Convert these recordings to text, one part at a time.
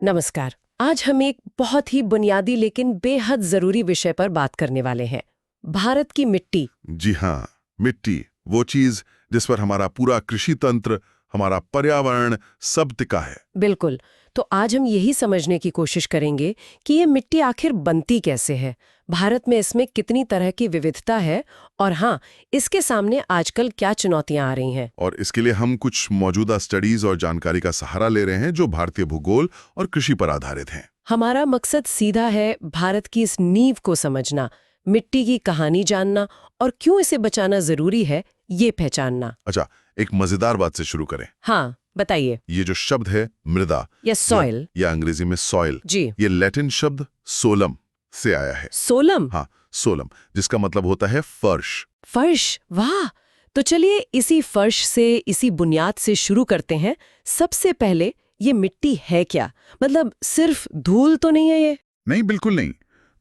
नमस्कार। आज हम एक बहुत ही बुनियादी लेकिन बेहद जरूरी विषय पर बात करने वाले हैं। भारत की मिट्टी। जी हाँ, मिट्टी, वो चीज जिस पर हमारा पूरा कृषि तंत्र, हमारा पर्यावरण सब टिका है। बिल्कुल। तो आज हम यही समझने की कोशिश करेंगे कि ये मिट्टी आखिर बनती कैसे है, भारत में इसमें कितनी तरह की विविधता है और हाँ, इसके सामने आजकल क्या चुनौतियां आ रही हैं। और इसके लिए हम कुछ मौजूदा स्टडीज और जानकारी का सहारा ले रहे हैं जो भारतीय भूगोल और कृषि पर आधारित हैं। हमारा मकसद सीधा है, भारत की इस नींव को समझना, मिट्टी की कहानी जानना और क्यों इसे बचाना जरूरी है, ये पहचानना। अच्छा, एक मजेदार बात से शुरू करें। हाँ, बताइए। ये जो शब्द है मृदा या सॉइल। या अंग्रेजी में सॉइल, जी। ये लैटिन शब्द सोलम से आया है। सोलम। हाँ, सोलम, जिसका मतलब होता है फर्श। फर्श, वाह। तो चलिए इसी फर्श से, इसी बुनियाद से शुरू करते हैं। सबसे पहले, ये मिट्टी है क्या? मतलब सिर्फ धूल तो नहीं है ये? नहीं, बिल्कुल नहीं।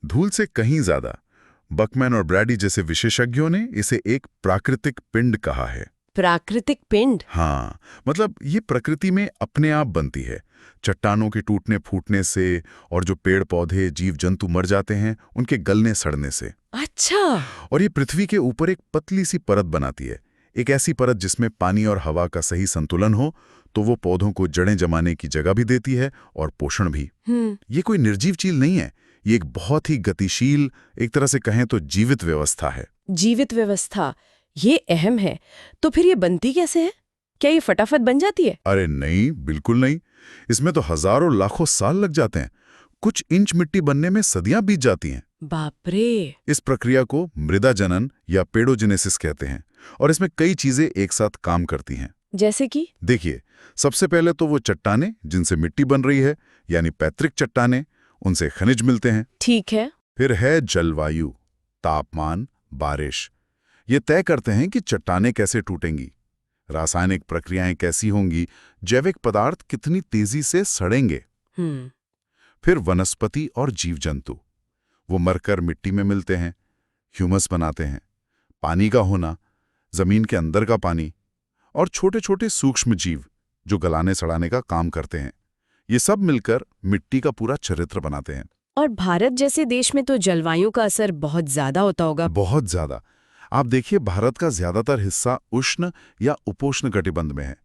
धूल से कहीं ज्यादा। बकमैन और ब्रैडी जैसे विशेषज्ञों ने इसे एक प्राकृतिक पिंड कहा है। प्राकृतिक पिंड? हाँ, मतलब ये प्रकृति में अपने आप बनती है। चट्टानों के टूटने फूटने से और जो पेड़ पौधे जीव जंतु मर जाते हैं उनके गलने सड़ने से। अच्छा। और ये पृथ्वी के ऊपर एक पतली सी परत बनाती है, एक ऐसी परत जिसमें पानी और हवा का सही संतुलन हो, तो वो पौधों को जड़ें जमाने की जगह भी देती है और पोषण भी। ये कोई निर्जीव चीज नहीं है, ये एक बहुत ही गतिशील, एक तरह से कहें तो जीवित व्यवस्था है। जीवित व्यवस्था, ये अहम है। तो फिर ये बनती कैसे है? क्या ये फटाफट बन जाती है? अरे नहीं, बिल्कुल नहीं। इसमें तो हजारों लाखों साल लग जाते हैं। कुछ इंच मिट्टी बनने में सदियां बीत जाती हैं। बाप रे। इस प्रक्रिया को मृदा जनन या पेडोजेनेसिस कहते हैं और इसमें कई चीजें एक साथ काम करती हैं। जैसे कि? देखिए, सबसे पहले तो वो चट्टानें जिनसे मिट्टी बन रही है, यानी पैतृक चट्टानें, उनसे खनिज मिलते हैं। ठीक है। फिर है जलवायु, तापमान, बारिश। ये तय करते हैं कि चट्टानें कैसे टूटेंगी, रासायनिक प्रक्रियाएं कैसी होंगी, जैविक पदार्थ कितनी तेजी से सड़ेंगे। हम्म। फिर वनस्पति और जीव जंतु, वो मरकर मिट्टी में मिलते हैं, ह्यूमस बनाते हैं। पानी का होना, जमीन के अंदर का पानी, और छोटे छोटे सूक्ष्म जीव जो गलाने सड़ाने का काम करते हैं, ये सब मिलकर मिट्टी का पूरा चरित्र बनाते हैं। और भारत जैसे देश में तो जलवायु का असर बहुत ज्यादा होता होगा। बहुत ज्यादा। आप देखिए, भारत का ज्यादातर हिस्सा उष्ण या उपोष्ण कटिबंध में है।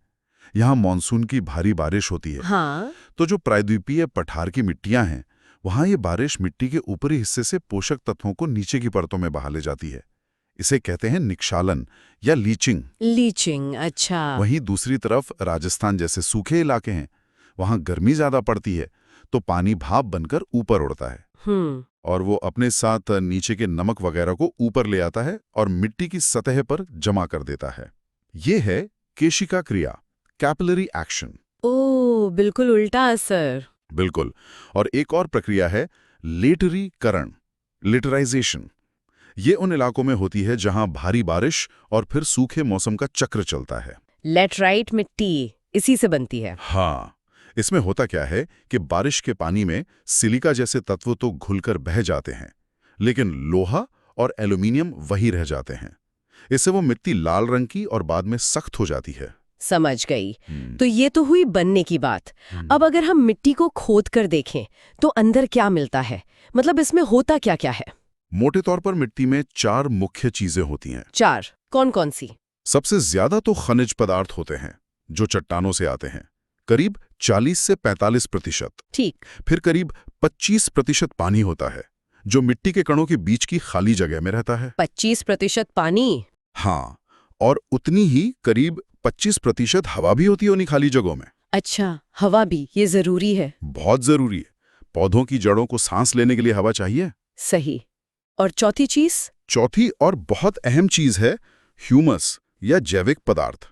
यहाँ मानसून की भारी बारिश होती है। हाँ। तो जो प्रायद्वीपीय पठार की मिट्टियां हैं, वहां ये बारिश मिट्टी के ऊपरी हिस्से से पोषक तत्वों को नीचे की परतों में बहा ले जाती है। इसे कहते हैं निक्षालन या लीचिंग। लीचिंग, अच्छा। वहीं दूसरी तरफ राजस्थान जैसे सूखे इलाके हैं, वहां गर्मी ज्यादा पड़ती है, तो पानी भाप बनकर ऊपर उड़ता है और वो अपने साथ नीचे के नमक वगैरह को ऊपर ले आता है और मिट्टी की सतह पर जमा कर देता है। ये है केशिका क्रिया, कैपिलरी एक्शन। ओह, बिल्कुल उल्टा असर। बिल्कुल। और एक और प्रक्रिया है लेटरीकरण, लिटराइजेशन। ये उन इलाकों में होती है जहां भारी बारिश और फिर सूखे मौसम का चक्र चलता है। लेटराइट मिट्टी इसी से बनती है। हाँ, इसमें होता क्या है कि बारिश के पानी में सिलिका जैसे तत्व तो घुलकर बह जाते हैं, लेकिन लोहा और एल्यूमीनियम वही रह जाते हैं। इससे वो मिट्टी लाल रंग की और बाद में सख्त हो जाती है। समझ गई। तो ये तो हुई बनने की बात। अब अगर हम मिट्टी को खोद कर देखें तो अंदर क्या मिलता है? मतलब इसमें होता क्या क्या है? मोटे तौर पर मिट्टी में 4 मुख्य चीजें होती हैं। 4? कौन कौन सी? सबसे ज्यादा तो खनिज पदार्थ होते हैं जो चट्टानों से आते हैं, करीब 40 से 45%। ठीक। फिर करीब 25% पानी होता है जो मिट्टी के कणों के बीच की खाली जगह में रहता है। 25% पानी? हाँ, और उतनी ही करीब 25% हवा भी होती है उन्हीं खाली जगहों में। अच्छा, हवा भी, ये जरूरी है। बहुत जरूरी है। पौधों की जड़ों को सांस लेने के लिए हवा चाहिए। सही। और चौथी चीज? चौथी और बहुत अहम चीज है ह्यूमस या जैविक पदार्थ।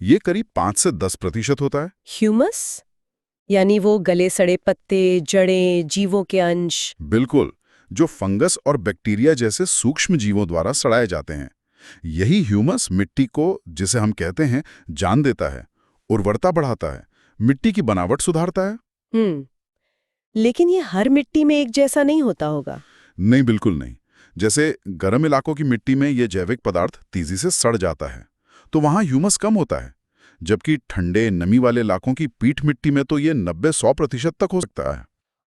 ये करीब 5 से 10% होता है। ह्यूमस? यानी वो गले सड़े पत्ते, जड़ें, जीवों के अंश? बिल्कुल, जो फंगस और बैक्टीरिया जैसे सूक्ष्म जीवों द्वारा सड़ाए जाते हैं। यही ह्यूमस मिट्टी को, जिसे हम कहते हैं, जान देता है, उर्वरता बढ़ाता है, मिट्टी की बनावट सुधारता है। लेकिन ये हर मिट्टी में एक जैसा नहीं होता होगा। नहीं, बिल्कुल नहीं। जैसे गर्म इलाकों की मिट्टी में ये जैविक पदार्थ तेजी से सड़ जाता है, तो वहां ह्यूमस कम होता है। जबकि ठंडे नमी वाले इलाकों की पीठ मिट्टी में तो ये 90-100% तक हो सकता है।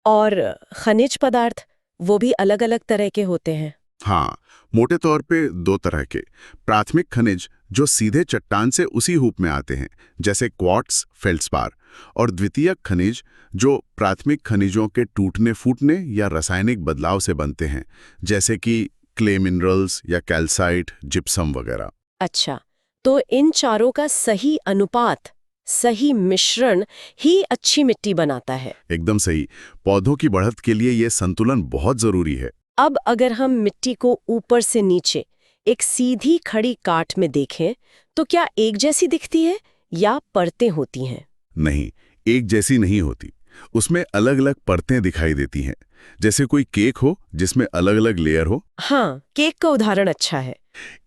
और खनिज पदार्थ वो भी अलग-अलग तरह के होते हैं। हाँ, मोटे तौर पे दो तरह के प्राथमिक खनिज जो सीधे चट्टान से उसी रूप में आते हैं, जैसे क्वार्ट्स, फेल्ड्स्पार, और द्वितीयक खनिज जो प्राथमिक खनिजों के टूटने फूटने या रासायनिक बदलाव से बनते हैं, जैसे कि क्ले मिनरल्स या कैल्साइट, जिप्सम वगैरह। अच्छा, तो इन चारों का सही अनुपात, सही मिश्रण ही अच्छी मिट्टी बनाता है। एकदम सही। पौधों की बढ़त के लिए ये संतुलन बहुत जरूरी है। अब अगर हम मिट्टी को ऊपर से नीचे एक सीधी खड़ी काट में देखें तो क्या एक जैसी दिखती है या परतें होती हैं? नहीं, एक जैसी नहीं होती। उसमें अलग अलग परतें दिखाई देती हैं, जैसे कोई केक हो जिसमें अलग अलग लेयर हो। हाँ, केक का उदाहरण अच्छा है।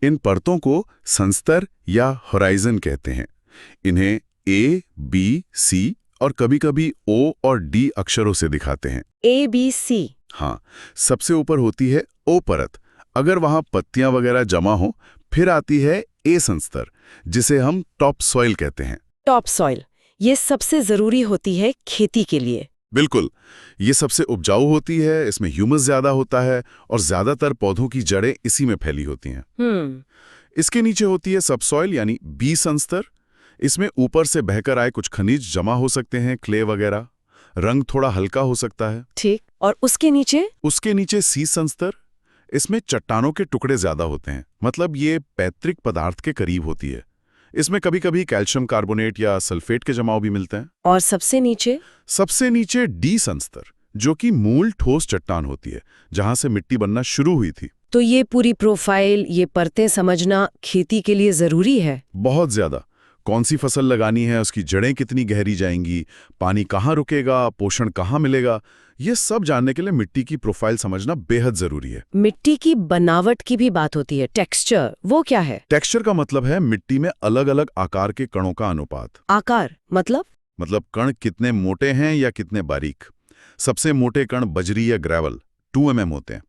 इन परतों को संस्तर या होराइजन कहते हैं। इन्हें ए, बी, सी और कभी-कभी ओ और डी अक्षरों से दिखाते हैं। ABC। हाँ, सबसे ऊपर होती है ओ परत। अगर वहां पत्तियां वगैरह जमा हो, फिर आती है ए संस्तर, जिसे हम टॉप सॉइल कहते हैं। टॉप सॉइल, ये सबसे जरूरी होती है खेती के लिए। बिल्कुल, ये सबसे उपजाऊ होती है, इसमें ह्यूमस ज्यादा होता है और ज्यादातर पौधों की जड़ें इसी में फैली होती हैं। इसके नीचे होती है सबसॉइल यानी बी संस्तर। इसमें ऊपर से बहकर आए कुछ खनिज जमा हो सकते हैं, क्ले वगैरह। रंग थोड़ा हल्का हो सकता है। ठीक, और उसके नीचे? उसके नीचे सी संस्तर। इसमें चट्टानों के टुकड़े ज्यादा होते हैं, मतलब ये पैतृक पदार्थ के करीब होती है। इसमें कभी कभी कैल्शियम कार्बोनेट या सल्फेट के जमाव भी मिलते हैं। और सबसे नीचे? सबसे नीचे डी संस्तर, जो कि मूल ठोस चट्टान होती है, जहां से मिट्टी बनना शुरू हुई थी। तो ये पूरी प्रोफाइल, ये परतें समझना खेती के लिए जरूरी है। बहुत ज्यादा। कौन सी फसल लगानी है, उसकी जड़ें कितनी गहरी जाएंगी, पानी कहाँ रुकेगा, पोषण कहाँ मिलेगा, ये सब जानने के लिए मिट्टी की प्रोफाइल समझना बेहद जरूरी है। मिट्टी की बनावट की भी बात होती है, टेक्सचर, वो क्या है? टेक्सचर का मतलब है मिट्टी में अलग अलग आकार के कणों का अनुपात। आकार मतलब कण कितने मोटे हैं या कितने बारीक। सबसे मोटे कण बजरी या ग्रेवल 2 mm होते हैं।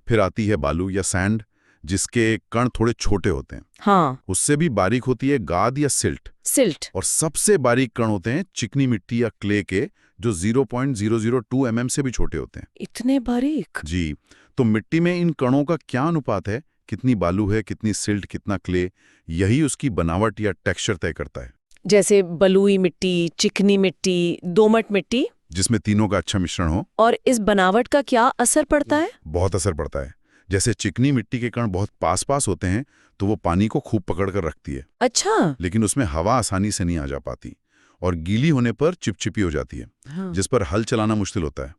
फिर आती है बालू या सैंड, जिसके कण थोड़े छोटे होते हैं। हाँ, उससे भी बारीक होती है गाद या सिल्ट। और सबसे बारीक कण होते हैं चिकनी मिट्टी या क्ले के, जो 0.002 mm से भी छोटे होते हैं। इतने बारीक? जी, तो मिट्टी में इन कणों का क्या अनुपात है, कितनी बालू है, कितनी सिल्ट, कितना क्ले, यही उसकी बनावट या टेक्सचर तय करता है। जैसे बलुई मिट्टी, चिकनी मिट्टी, दोमट मिट्टी, जिसमें तीनों का अच्छा मिश्रण हो। और इस बनावट का क्या असर पड़ता है? बहुत असर पड़ता है। जैसे चिकनी मिट्टी के कण बहुत पास होते हैं तो वो पानी को खूब पकड़ कर रखती है। अच्छा। लेकिन उसमें हवा आसानी से नहीं आ जा पाती और गीली होने पर चिपचिपी हो जाती है। हाँ। जिस पर हल चलाना मुश्किल होता है।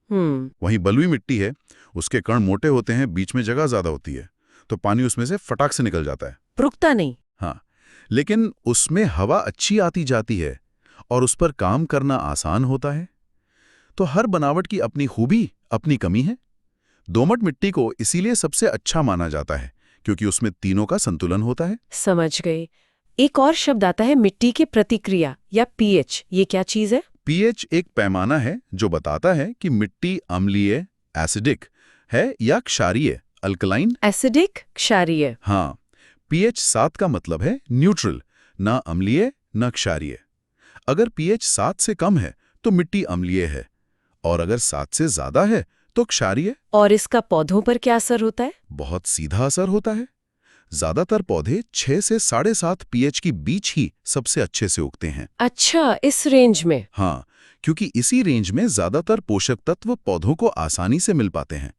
वहीं बलुई मिट्टी है, उसके कण मोटे होते हैं, बीच में जगह ज्यादा होती है, तो पानी उसमें से फटाक से निकल जाता है, रुकता नहीं। हाँ, लेकिन उसमें हवा अच्छी आती जाती है और उस पर काम करना आसान होता है। तो हर बनावट की अपनी खूबी, अपनी कमी है। दोमट मिट्टी को इसीलिए सबसे अच्छा माना जाता है, क्योंकि उसमें तीनों का संतुलन होता है। समझ गई। एक और शब्द आता है मिट्टी की प्रतिक्रिया या पीएच, ये क्या चीज है? पीएच एक पैमाना है जो बताता है कि मिट्टी अम्लीय, एसिडिक है या क्षारीय, अल्कलाइन। एसिडिक, क्षारीय। हाँ, पीएच 7 का मतलब है न्यूट्रल, ना अम्लीय ना क्षारीय। अगर पीएच 7 से कम है तो मिट्टी अम्लीय है, और अगर 7 से ज्यादा है तो क्षारीय। और इसका पौधों पर क्या असर होता है? बहुत सीधा असर होता है। ज्यादातर पौधे 6 से 7.5 पीएच की बीच ही सबसे अच्छे से उगते हैं। अच्छा, इस रेंज में? हाँ, क्योंकि इसी रेंज में ज्यादातर पोषक तत्व पौधों को आसानी से मिल पाते हैं।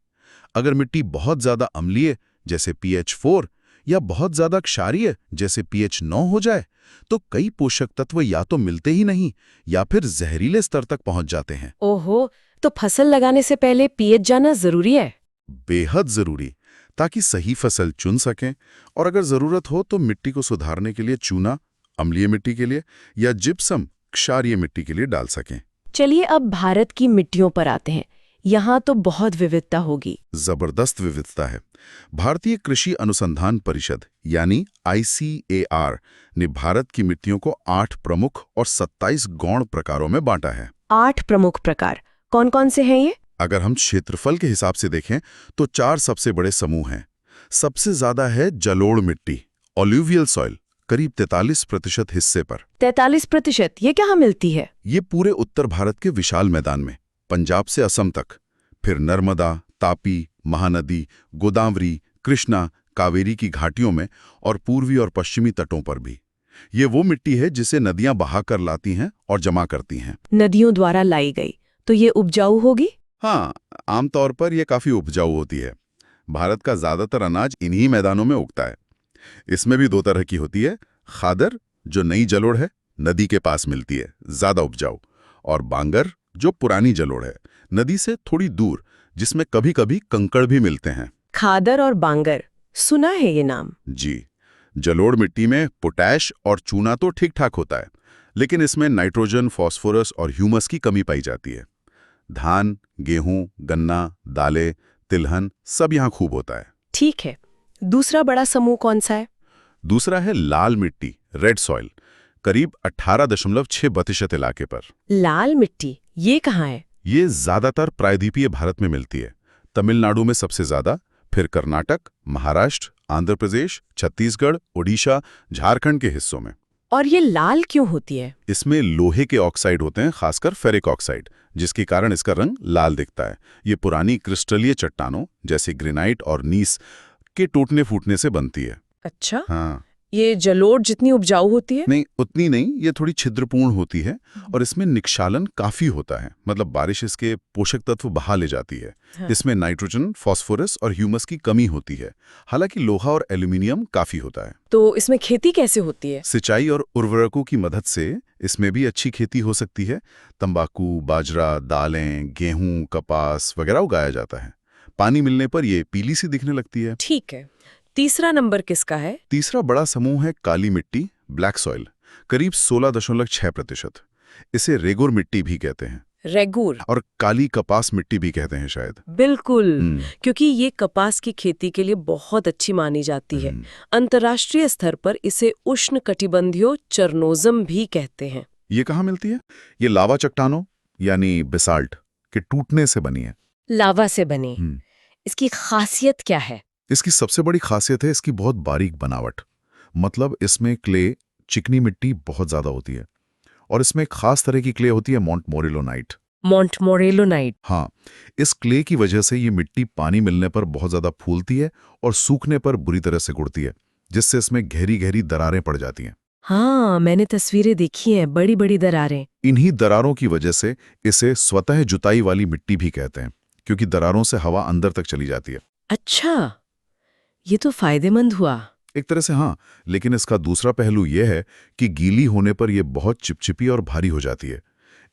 अगर मिट्टी बहुत ज्यादा अम्लीय जैसे पीएच 4 या बहुत ज्यादा क्षारीय जैसे पीएच 9 हो जाए तो कई पोषक तत्व या तो मिलते ही नहीं या फिर जहरीले स्तर तक पहुंच जाते हैं। ओहो, तो फसल लगाने से पहले पीएच जानना जरूरी है? बेहद जरूरी, ताकि सही फसल चुन सकें और अगर जरूरत हो तो मिट्टी को सुधारने के लिए चूना अम्लीय मिट्टी के लिए या जिप्सम क्षारीय मिट्टी के लिए डाल सकें। चलिए अब भारत की मिट्टियों पर आते हैं। यहाँ तो बहुत विविधता होगी। जबरदस्त विविधता है। भारतीय कृषि अनुसंधान परिषद यानी ICAR ने भारत की मिट्टियों को 8 प्रमुख और 27 गौण प्रकारों में बांटा है। 8 प्रमुख प्रकार कौन कौन से हैं ये? अगर हम क्षेत्रफल के हिसाब से देखें तो 4 सबसे बड़े समूह हैं। सबसे ज्यादा है जलोढ़ मिट्टी, ऑल्यूवियल सॉइल, करीब 43% हिस्से पर। 43%? ये कहाँ मिलती है? ये पूरे उत्तर भारत के विशाल मैदान में, पंजाब से असम तक, फिर नर्मदा, तापी, महानदी, गोदावरी, कृष्णा, कावेरी की घाटियों में और पूर्वी और पश्चिमी तटों पर भी। ये वो मिट्टी है जिसे नदियां बहा कर लाती हैं और जमा करती हैं। नदियों द्वारा लाई गई, तो ये उपजाऊ होगी? हाँ, आमतौर पर यह काफी उपजाऊ होती है। भारत का ज्यादातर अनाज इन्हीं मैदानों में उगता है। इसमें भी 2 तरह की होती है, खादर जो नई जलोढ़ है, नदी के पास मिलती है, ज्यादा उपजाऊ, और बांगर जो पुरानी जलोढ़ है, नदी से थोड़ी दूर, जिसमें कभी-कभी कंकड़ भी मिलते हैं। खादर और बांगर, सुना है ये नाम। जी, जलोढ़ मिट्टी में पोटैश और चूना तो ठीक ठाक होता है, लेकिन इसमें नाइट्रोजन, फास्फोरस और ह्यूमस की कमी पाई जाती है। धान, गेहूं, गन्ना, दालें, तिलहन सब यहाँ खूब होता है। ठीक है, दूसरा बड़ा समूह कौन सा है? दूसरा है लाल मिट्टी, रेड सॉइल, करीब 18.6% इलाके पर। लाल मिट्टी, ये कहाँ है? ये ज्यादातर प्रायद्वीपीय भारत में मिलती है। तमिलनाडु में सबसे ज्यादा, फिर कर्नाटक, महाराष्ट्र, आंध्र प्रदेश, छत्तीसगढ़, ओडिशा, झारखंड के हिस्सों में। और ये लाल क्यों होती है? इसमें लोहे के ऑक्साइड होते हैं, खासकर फेरिक ऑक्साइड, जिसके कारण इसका रंग लाल दिखता है। ये पुरानी क्रिस्टलीय चट्टानों जैसे ग्रेनाइट और नीस के टूटने फूटने से बनती है। अच्छा, हाँ, ये जलोढ़ जितनी उपजाऊ होती है? नहीं उतनी नहीं, ये थोड़ी छिद्रपूर्ण होती है और इसमें निक्षालन काफी होता है, मतलब बारिश इसके पोषक तत्व बहा ले जाती है। हाँ। इसमें नाइट्रोजन, फास्फोरस और ह्यूमस की कमी होती है, हालांकि लोहा और एल्यूमिनियम काफी होता है। तो इसमें खेती कैसे होती है? सिंचाई और उर्वरकों की मदद से इसमें भी अच्छी खेती हो सकती है। तंबाकू, बाजरा, दालें, गेहूं, कपास वगैरह उगाया जाता है। पानी मिलने पर ये पीली सी दिखने लगती है। ठीक है, तीसरा नंबर किसका है? तीसरा बड़ा समूह है काली मिट्टी, ब्लैक सॉइल, करीब 16.6%। इसे रेगुर मिट्टी भी कहते हैं रेगुर, और काली कपास मिट्टी भी कहते हैं शायद। बिल्कुल, क्योंकि ये कपास की खेती के लिए बहुत अच्छी मानी जाती है। अंतर्राष्ट्रीय स्तर पर इसे उष्णकटिबंधीय चरनोजम भी कहते हैं। ये कहाँ मिलती है? ये लावा चट्टानों यानी बेसाल्ट के टूटने से बनी है। लावा से बनी। इसकी खासियत क्या है? इसकी सबसे बड़ी खासियत है इसकी बहुत बारीक बनावट। मतलब इसमें क्ले, चिकनी मिट्टी बहुत ज्यादा होती है, और इसमें एक खास तरह की क्ले होती है, मोंटमोरेलोनाइट। मोंटमोरेलोनाइट? हाँ, इस क्ले की वजह से ये मिट्टी पानी मिलने पर बहुत ज्यादा फूलती है और सूखने पर बुरी तरह से गुड़ती है, जिससे इसमें गहरी गहरी दरारें पड़ जाती हैं। हाँ, मैंने तस्वीरें देखी हैं, बड़ी बड़ी दरारें। इन्हीं दरारों की वजह से इसे स्वतः जुताई वाली मिट्टी भी कहते हैं, क्योंकि दरारों से हवा अंदर तक चली जाती है। अच्छा, ये तो फायदेमंद हुआ। एक तरह से हाँ, लेकिन इसका दूसरा पहलू यह है कि गीली होने पर यह बहुत चिपचिपी और भारी हो जाती है।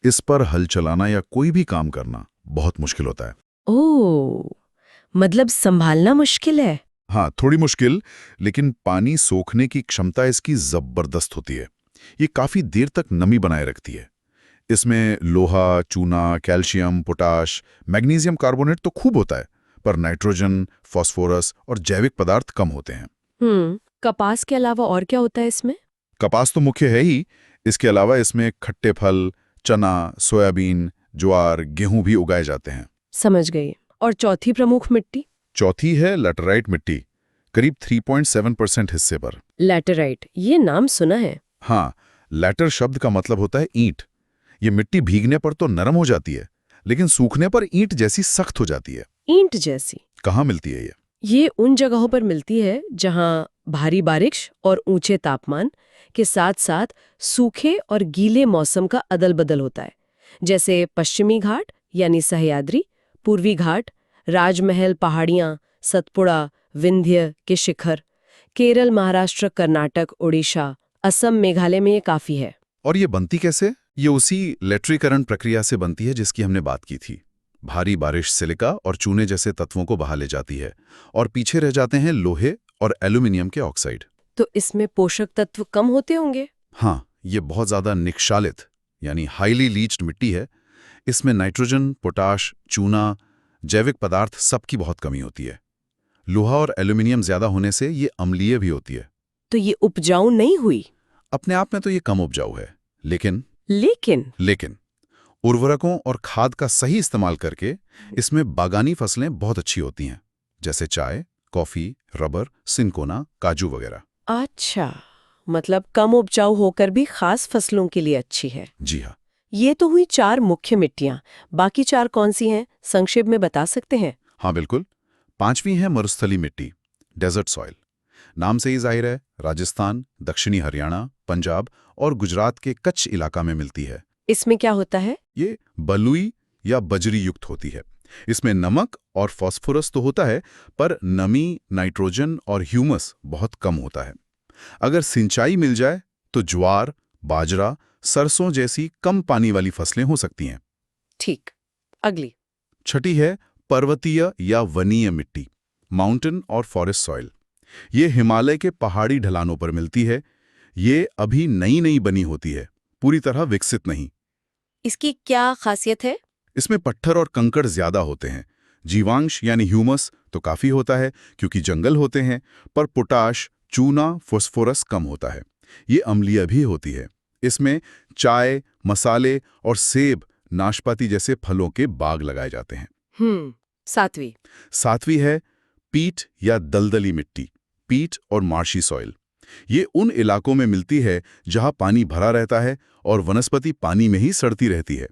इस पर हल चलाना या कोई भी काम करना बहुत मुश्किल होता है। ओह, मतलब संभालना मुश्किल है। हाँ, थोड़ी मुश्किल, लेकिन पानी सोखने की क्षमता इसकी जबरदस्त होती है। ये काफी देर तक नमी बनाए रखती है। इसमें लोहा, चूना, कैल्शियम, पोटाश, मैग्नीशियम कार्बोनेट तो खूब होता है, पर नाइट्रोजन, फास्फोरस और जैविक पदार्थ कम होते हैं। कपास के अलावा और क्या होता है इसमें? कपास तो मुख्य है ही, इसके अलावा इसमें खट्टे फल, चना, सोयाबीन, ज्वार, गेहूं भी उगाए जाते हैं। समझ गई। और चौथी प्रमुख मिट्टी? चौथी है लैटेराइट मिट्टी, करीब 3.7% हिस्से पर। लैटेराइट, ये नाम सुना है। हाँ, लैटर शब्द का मतलब होता है ईंट। ये मिट्टी भीगने पर तो नरम हो जाती है, लेकिन सूखने पर ईंट जैसी सख्त हो जाती है। ईंट जैसी? कहाँ मिलती है ये? ये उन जगहों पर मिलती है जहां भारी बारिश और ऊंचे तापमान के साथ साथ सूखे और गीले मौसम का अदल बदल होता है, जैसे पश्चिमी घाट यानी सह्याद्री, पूर्वी घाट, राजमहल पहाड़ियां, सतपुड़ा, विंध्य के शिखर, केरल, महाराष्ट्र, कर्नाटक, ओडिशा, असम, मेघालय में ये काफी है। और ये बनती कैसे? ये उसी लेट्रीकरण प्रक्रिया से बनती है जिसकी हमने बात की थी। भारी बारिश सिलिका और चूने जैसे तत्वों को बहा ले जाती है, और पीछे रह जाते हैं लोहे और एल्यूमिनियम के ऑक्साइड। तो इसमें पोषक तत्व कम होते होंगे? हाँ, ये बहुत ज्यादा निक्षालित यानी हाईली लीच्ड मिट्टी है। इसमें नाइट्रोजन, पोटाश, चूना, जैविक पदार्थ सबकी बहुत कमी होती है। लोहा और एल्यूमिनियम ज्यादा होने से ये अम्लीय भी होती है। तो ये उपजाऊ नहीं हुई? अपने आप में तो ये कम उपजाऊ है, लेकिन उर्वरकों और खाद का सही इस्तेमाल करके इसमें बागानी फसलें बहुत अच्छी होती हैं, जैसे चाय, कॉफी, रबर, सिनकोना, काजू वगैरह। अच्छा, मतलब कम उपजाऊ होकर भी खास फसलों के लिए अच्छी है। जी हाँ। ये तो हुई 4 मुख्य मिट्टियां। बाकी 4 कौन सी हैं? संक्षेप में बता सकते हैं? हाँ बिल्कुल। 5वीं है मरुस्थली मिट्टी, डेजर्ट सॉइल। नाम से ही जाहिर है, राजस्थान, दक्षिणी हरियाणा, पंजाब और गुजरात के कच्छ इलाका में मिलती है। इसमें क्या होता है? ये बलुई या बजरी युक्त होती है। इसमें नमक और फास्फोरस तो होता है, पर नमी, नाइट्रोजन और ह्यूमस बहुत कम होता है। अगर सिंचाई मिल जाए तो ज्वार, बाजरा, सरसों जैसी कम पानी वाली फसलें हो सकती हैं। ठीक। अगली। छठी है पर्वतीय या वनीय मिट्टी, माउंटेन और फॉरेस्ट सॉइल। ये हिमालय के पहाड़ी ढलानों पर मिलती है। ये अभी नई नई बनी होती है, पूरी तरह विकसित नहीं। इसकी क्या खासियत है? इसमें पत्थर और कंकड़ ज्यादा होते हैं। जीवांश यानी ह्यूमस तो काफी होता है क्योंकि जंगल होते हैं, पर पोटाश, चूना, फास्फोरस कम होता है। ये अम्लीय भी होती है। इसमें चाय, मसाले और सेब, नाशपाती जैसे फलों के बाग लगाए जाते हैं। 7वीं। 7वीं है पीट या दलदली मिट्टी, पीट और मार्शी सॉइल। ये उन इलाकों में मिलती है जहां पानी भरा रहता है और वनस्पति पानी में ही सड़ती रहती है,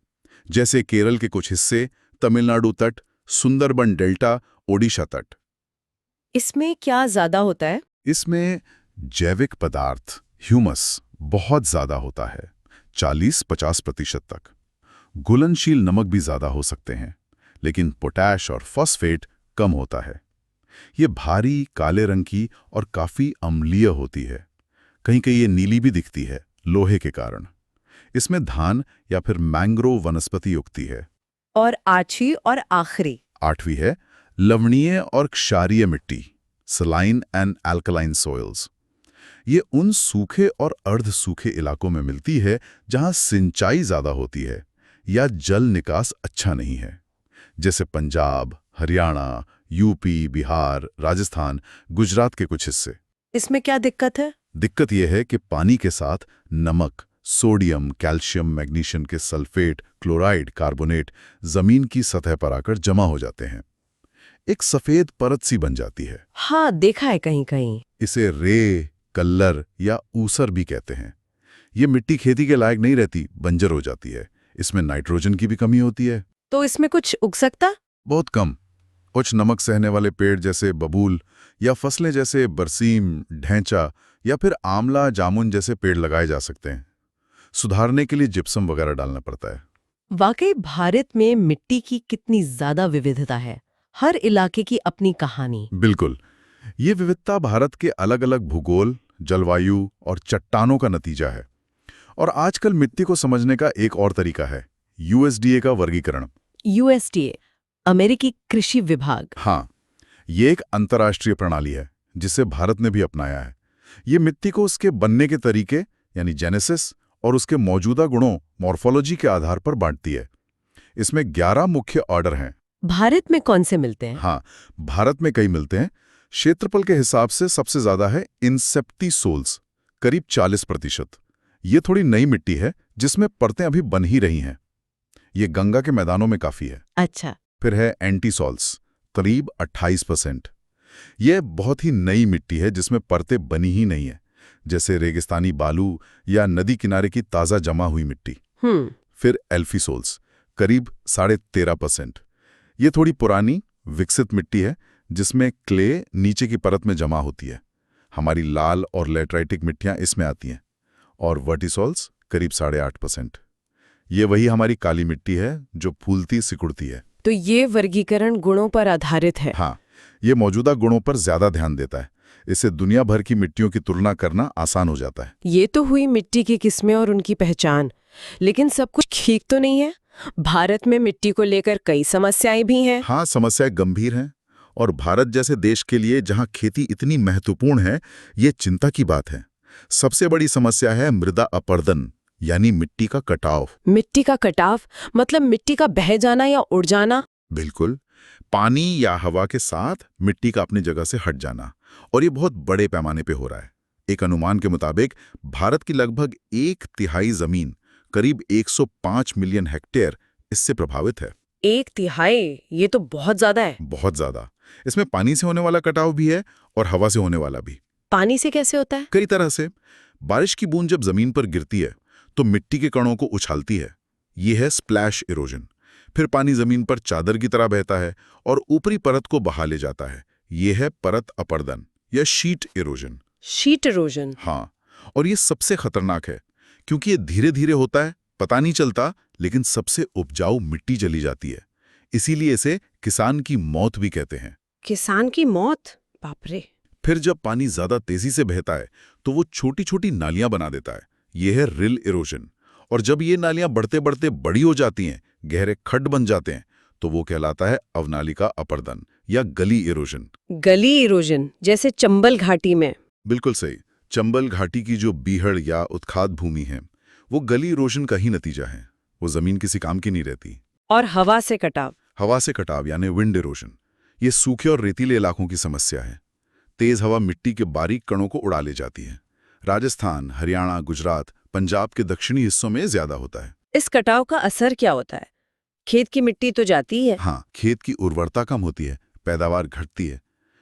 जैसे केरल के कुछ हिस्से, तमिलनाडु तट, सुंदरबन डेल्टा, ओडिशा तट। इसमें क्या ज्यादा होता है? इसमें जैविक पदार्थ, ह्यूमस, बहुत ज्यादा होता है, 40-50% तक। घुलनशील नमक भी ज्यादा हो सकते हैं, लेकिन पोटैश और फॉस्फेट कम होता है। ये भारी, काले रंग की और काफी अम्लीय होती है। कहीं कहीं ये नीली भी दिखती है, लोहे के कारण। इसमें धान या फिर मैंग्रोव वनस्पति उगती है। और आछी और आखिरी। 8वीं है लवणीय और क्षारीय मिट्टी, सलाइन एंड एल्कलाइन सॉइल्स। ये उन सूखे और अर्ध सूखे इलाकों में मिलती है जहां सिंचाई ज्यादा होती है या जल निकास अच्छा नहीं है, जैसे पंजाब, हरियाणा, यूपी, बिहार, राजस्थान, गुजरात के कुछ हिस्से। इसमें क्या दिक्कत है? दिक्कत यह है कि पानी के साथ नमक, सोडियम, कैल्शियम, मैग्नीशियम के सल्फेट, क्लोराइड, कार्बोनेट जमीन की सतह पर आकर जमा हो जाते हैं। एक सफेद परत सी बन जाती है। हाँ, देखा है कहीं कहीं। इसे रे, कल्लर या ऊसर भी कहते हैं। ये मिट्टी खेती के लायक नहीं रहती, बंजर हो जाती है। इसमें नाइट्रोजन की भी कमी होती है। तो इसमें कुछ उग सकता? बहुत कम। कुछ नमक सहने वाले पेड़ जैसे बबूल या फसलें जैसे बरसीम, ढैंचा या फिर आंवला, जामुन जैसे पेड़ लगाए जा सकते हैं। सुधारने के लिए जिप्सम वगैरह डालना पड़ता है। वाकई भारत में मिट्टी की कितनी ज्यादा विविधता है। हर इलाके की अपनी कहानी। बिल्कुल। ये विविधता भारत के अलग अलग भूगोल, जलवायु और चट्टानों का नतीजा है। और आजकल मिट्टी को समझने का एक और तरीका है, यूएसडीए का वर्गीकरण। यूएसडीए, अमेरिकी कृषि विभाग। हाँ, ये एक अंतर्राष्ट्रीय प्रणाली है जिसे भारत ने भी अपनाया है। ये मिट्टी को उसके बनने के तरीके यानी जेनेसिस और उसके मौजूदा गुणों, मॉर्फोलॉजी के आधार पर बांटती है। इसमें 11 मुख्य ऑर्डर हैं। भारत में कौन से मिलते हैं? हाँ, भारत में कई मिलते हैं। क्षेत्रफल के हिसाब से सबसे ज्यादा है इंसेप्टिसोल्स, करीब 40%। ये थोड़ी नई मिट्टी है जिसमें परतें अभी बन ही रही हैं। ये गंगा के मैदानों में काफी है। अच्छा। फिर है एंटीसॉल्स, करीब 28%। यह बहुत ही नई मिट्टी है जिसमें परतें बनी ही नहीं है, जैसे रेगिस्तानी बालू या नदी किनारे की ताज़ा जमा हुई मिट्टी। फिर एल्फीसोल्स, करीब 13.5%। ये थोड़ी पुरानी, विकसित मिट्टी है जिसमें क्ले नीचे की परत में जमा होती है। हमारी लाल और लेटराइटिक मिट्टियां इसमें आती हैं। और वर्टिसॉल्स, करीब 8.5%। ये वही हमारी काली मिट्टी है जो फूलती सिकुड़ती है। तो ये वर्गीकरण गुणों पर आधारित है। हाँ, ये मौजूदा गुणों पर ज्यादा ध्यान देता है। इससे दुनिया भर की मिट्टियों की तुलना करना आसान हो जाता है। ये तो हुई मिट्टी की किस्में और उनकी पहचान। लेकिन सब कुछ ठीक तो नहीं है। भारत में मिट्टी को लेकर कई समस्याएं भी हैं। हाँ, समस्याएं गंभीर हैं। और भारत जैसे देश के लिए जहां खेती इतनी महत्वपूर्ण है, ये चिंता की बात है। सबसे बड़ी समस्या है मृदा अपरदन, यानी मिट्टी का कटाव। मिट्टी का कटाव मतलब मिट्टी का बह जाना या उड़ जाना? बिल्कुल। पानी या हवा के साथ मिट्टी का अपनी जगह से हट जाना। और ये बहुत बड़े पैमाने पे हो रहा है। एक अनुमान के मुताबिक भारत की लगभग 1/3 जमीन, करीब 105 मिलियन हेक्टेयर इससे प्रभावित है। 1/3? ये तो बहुत ज्यादा है। बहुत ज्यादा। इसमें पानी से होने वाला कटाव भी है और हवा से होने वाला भी। पानी से कैसे होता है? कई तरह से। बारिश की बूंद जब जमीन पर गिरती है तो मिट्टी के कणों को उछालती है। ये है स्प्लैश इरोजन। फिर पानी जमीन पर चादर की तरह बहता है और ऊपरी परत को बहा ले जाता है। ये है परत अपर्दन या शीट इरोजन। Sheet erosion. हाँ, और ये सबसे खतरनाक है क्योंकि ये धीरे धीरे होता है, पता नहीं चलता, लेकिन सबसे उपजाऊ मिट्टी चली जाती है। इसीलिए इसे किसान की मौत भी कहते हैं। किसान की मौत? बाप रे। फिर जब पानी ज्यादा तेजी से बहता है तो वो छोटी छोटी नालियां बना देता है। ये है रिल इरोजन। और जब ये नालियां बढ़ते बढ़ते बड़ी हो जाती हैं, गहरे खड्ड बन जाते हैं, तो वो कहलाता है अवनालिका अपर्दन या गली इरोजन। गली इरोजन, जैसे चंबल घाटी में। बिल्कुल सही। चंबल घाटी की जो बीहड़ या उत्खात भूमि है, वो गली इरोजन का ही नतीजा है। वो जमीन किसी काम की नहीं रहती। और हवा से कटाव। हवा से कटाव यानी विंड इरोजन, ये सूखे और रेतीले इलाकों की समस्या है। तेज हवा मिट्टी के बारीक कणों को उड़ा ले जाती है। राजस्थान, हरियाणा, गुजरात, पंजाब के दक्षिणी हिस्सों में ज्यादा होता है। इस कटाव का असर क्या होता है? खेत की मिट्टी तो जाती है। हाँ, खेत की उर्वरता कम होती है, पैदावार घटती है,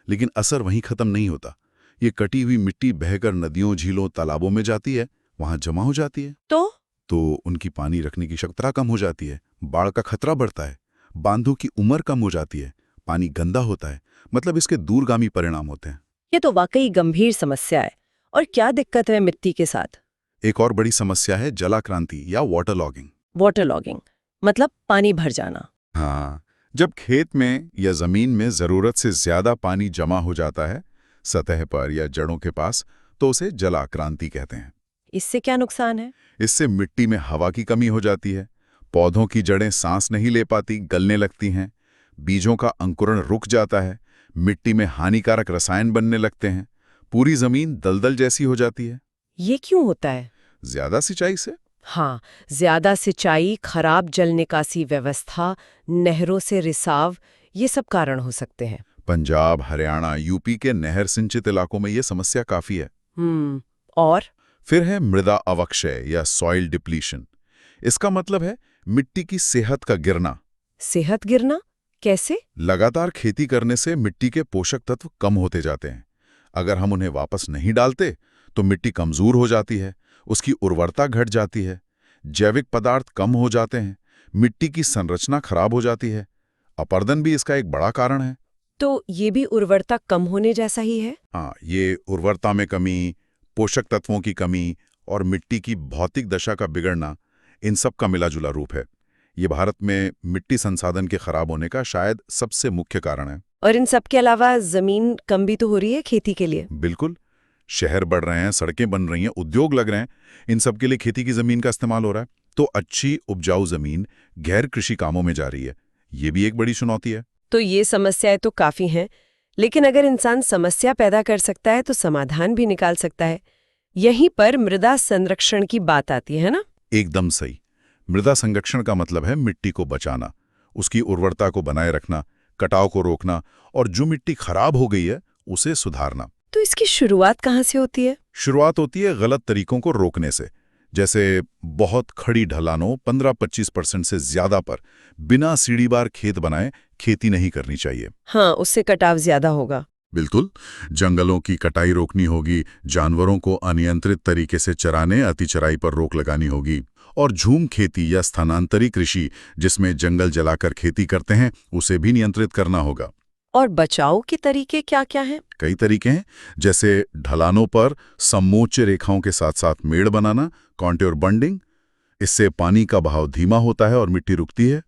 लेकिन असर वहीं खत्म नहीं होता। ये कटी हुई मिट्टी बहकर नदियों, झीलों, तालाबों में जाती है, वहां जमा हो जाती है। तो उनकी पानी रखने की क्षमता कम हो जाती है, बाढ़ का खतरा बढ़ता है, बांधों की उम्र कम हो जाती है, पानी गंदा होता है। मतलब इसके दूरगामी परिणाम होते हैं। ये तो वाकई गंभीर समस्या है। और क्या दिक्कत है मिट्टी के साथ? एक और बड़ी समस्या है जलाक्रांति या वाटर लॉगिंग। वाटर लॉगिंग मतलब पानी भर जाना। हाँ, जब खेत में या जमीन में जरूरत से ज्यादा पानी जमा हो जाता है सतह पर या जड़ों के पास, तो उसे जलाक्रांति कहते हैं। इससे क्या नुकसान है? इससे मिट्टी में हवा की कमी हो जाती है, पौधों की जड़ें सांस नहीं ले पाती, गलने लगती हैं, बीजों का अंकुरण रुक जाता है, मिट्टी में हानिकारक रसायन बनने लगते हैं, पूरी जमीन दलदल जैसी हो जाती है। ये क्यों होता है? ज्यादा सिंचाई से। हाँ, ज्यादा सिंचाई, खराब जल निकासी व्यवस्था, नहरों से रिसाव, ये सब कारण हो सकते हैं। पंजाब, हरियाणा, यूपी के नहर सिंचित इलाकों में ये समस्या काफी है। और फिर है मृदा अवक्षय या सॉइल डिप्लीशन। इसका मतलब है मिट्टी की सेहत का गिरना। सेहत गिरना कैसे? लगातार खेती करने से मिट्टी के पोषक तत्व कम होते जाते हैं। अगर हम उन्हें वापस नहीं डालते तो मिट्टी कमजोर हो जाती है, उसकी उर्वरता घट जाती है, जैविक पदार्थ कम हो जाते हैं, मिट्टी की संरचना खराब हो जाती है। अपर्दन भी इसका एक बड़ा कारण है। तो ये भी उर्वरता कम होने जैसा ही है? हाँ, ये उर्वरता में कमी, पोषक तत्वों की कमी और मिट्टी की भौतिक दशा का बिगड़ना, इन सब का मिला-जुला रूप है। ये भारत में मिट्टी संसाधन के खराब होने का शायद सबसे मुख्य कारण है। और इन सब के अलावा जमीन कम भी तो हो रही है खेती के लिए। बिल्कुल, शहर बढ़ रहे हैं, सड़कें बन रही हैं, उद्योग लग रहे हैं, इन सब के लिए खेती की जमीन का इस्तेमाल हो रहा है। तो अच्छी उपजाऊ जमीन गैर कृषि कामों में जा रही है। ये भी एक बड़ी चुनौती है। तो ये समस्याएं तो काफी हैं, लेकिन अगर इंसान समस्या पैदा कर सकता है तो समाधान भी निकाल सकता है। यहीं पर मृदा संरक्षण की बात आती है ना? एकदम सही। मृदा संरक्षण का मतलब है मिट्टी को बचाना, उसकी उर्वरता को बनाए रखना, कटाव को रोकना और जो मिट्टी खराब हो गई है उसे सुधारना। तो इसकी शुरुआत कहाँ से होती है? शुरुआत होती है गलत तरीकों को रोकने से। जैसे बहुत खड़ी ढलानों 15-25% से ज्यादा पर बिना सीढ़ीवार खेत बनाए खेती नहीं करनी चाहिए। हाँ, उससे कटाव ज्यादा होगा। बिल्कुल, जंगलों की कटाई रोकनी होगी, जानवरों को अनियंत्रित तरीके से चराने, अतिचराई पर रोक लगानी होगी, और झूम खेती या स्थानांतरी कृषि जिसमें जंगल जलाकर खेती करते हैं उसे भी नियंत्रित करना होगा। और बचाव के तरीके क्या-क्या हैं? कई तरीके हैं, जैसे ढलानों पर समोच्च रेखाओं के साथ साथ मेड़ बनाना, कॉन्टूर बंडिंग, इससे पानी का बहाव धीमा होता है और मिट्टी रुकती है।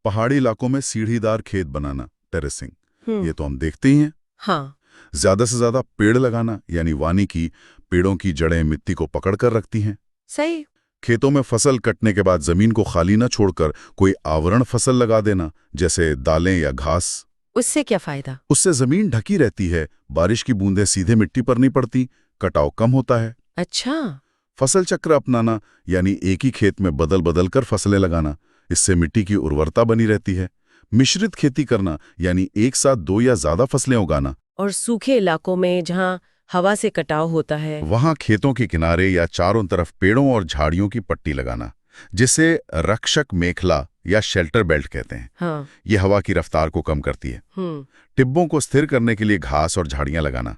पहाड़ी इलाकों में सीढ़ीदार खेत बनाना, टेरेसिंग, ये तो हम देखते ही हैं। हाँ। ज्यादा से ज्यादा पेड़ लगाना, यानी वानिकी, पेड़ों की जड़ें मिट्टी को पकड़ कर रखती हैं। सही। खेतों में फसल कटने के बाद जमीन को खाली न छोड़कर कोई आवरण फसल लगा देना, जैसे दालें या घास। उससे क्या फायदा? उससे जमीन ढकी रहती है, बारिश की बूंदें सीधे मिट्टी पर नहीं पड़ती, कटाव कम होता है। अच्छा। फसल चक्र अपनाना, यानी एक ही खेत में बदल बदल कर फसलें लगाना, इससे मिट्टी की उर्वरता बनी रहती है। मिश्रित खेती करना, यानी एक साथ 2 या ज्यादा फसलें उगाना। और सूखे इलाकों में जहाँ हवा से कटाव होता है, वहां खेतों के किनारे या चारों तरफ पेड़ों और झाड़ियों की पट्टी लगाना, जिसे रक्षक मेखला या शेल्टर बेल्ट कहते हैं। हाँ। ये हवा की रफ्तार को कम करती है। टिब्बों को स्थिर करने के लिए घास और झाड़ियां लगाना।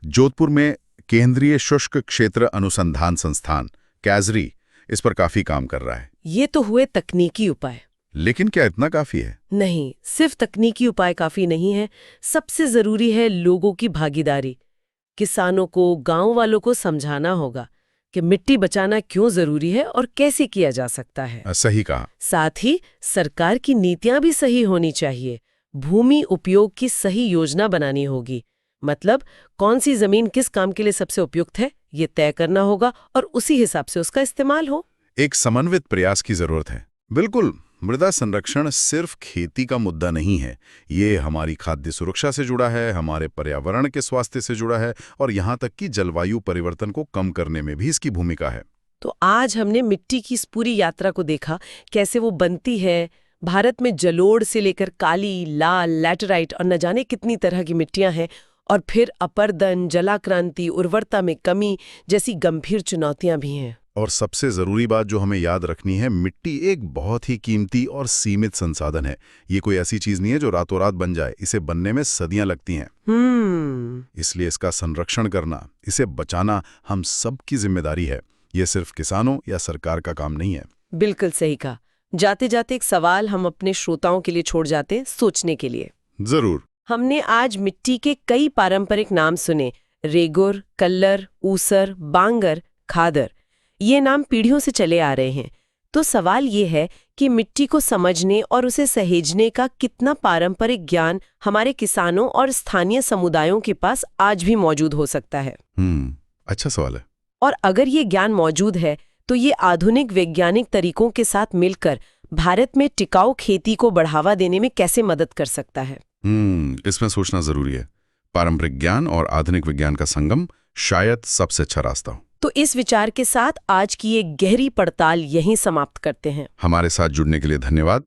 जोधपुर में केंद्रीय शुष्क क्षेत्र अनुसंधान संस्थान कैजरी इस पर काफी काम कर रहा है। ये तो हुए तकनीकी उपाय। लेकिन क्या इतना काफी है? नहीं, सिर्फ तकनीकी उपाय काफी नहीं है। सबसे जरूरी है लोगों की भागीदारी। किसानों को, गांव वालों को समझाना होगा कि मिट्टी बचाना क्यों जरूरी है और कैसे किया जा सकता है। सही कहा। साथ ही सरकार की नीतियां भी सही होनी चाहिए। भूमि उपयोग की सही योजना बनानी होगी। मतलब कौन सी जमीन किस काम के लिए सबसे उपयुक्त है, ये तय करना होगा और उसी हिसाब से उसका इस्तेमाल हो। एक समन्वित प्रयास की जरूरत है। बिल्कुल, मृदा संरक्षण सिर्फ खेती का मुद्दा नहीं है। ये हमारी खाद्य सुरक्षा से जुड़ा है, हमारे पर्यावरण के स्वास्थ्य से जुड़ा है और यहाँ तक कि जलवायु परिवर्तन को कम करने में भी इसकी भूमिका है। तो आज हमने मिट्टी की इस पूरी यात्रा को देखा, कैसे वो बनती है। भारत में जलोढ़ से लेकर काली, लाल, लैटेराइट और न जाने कितनी तरह की मिट्टियां हैं, और फिर अपरदन, जलाक्रांति, उर्वरता में कमी जैसी गंभीर चुनौतियां भी हैं। और सबसे जरूरी बात जो हमें याद रखनी है, मिट्टी एक बहुत ही कीमती और सीमित संसाधन है। ये कोई ऐसी चीज नहीं है जो रातों रात बन जाए। इसे बनने में सदियां लगती हैं। इसलिए इसका संरक्षण करना, इसे बचाना हम सबकी जिम्मेदारी है। ये सिर्फ किसानों या सरकार का काम नहीं है। बिल्कुल सही कहा। जाते जाते एक सवाल हम अपने श्रोताओं के लिए छोड़ जाते, सोचने के लिए। जरूर। हमने आज मिट्टी के कई पारंपरिक नाम सुने, रेगुर, कल्लर, ऊसर, बांगर, खादर। ये नाम पीढ़ियों से चले आ रहे हैं। तो सवाल ये है कि मिट्टी को समझने और उसे सहेजने का कितना पारंपरिक ज्ञान हमारे किसानों और स्थानीय समुदायों के पास आज भी मौजूद हो सकता है। अच्छा सवाल है। और अगर ये ज्ञान मौजूद है तो ये आधुनिक वैज्ञानिक तरीकों के साथ मिलकर भारत में टिकाऊ खेती को बढ़ावा देने में कैसे मदद कर सकता है। इसमें सोचना जरूरी है। पारंपरिक ज्ञान और आधुनिक विज्ञान का संगम शायद सबसे अच्छा रास्ता हो। तो इस विचार के साथ आज की ये गहरी पड़ताल यहीं समाप्त करते हैं। हमारे साथ जुड़ने के लिए धन्यवाद।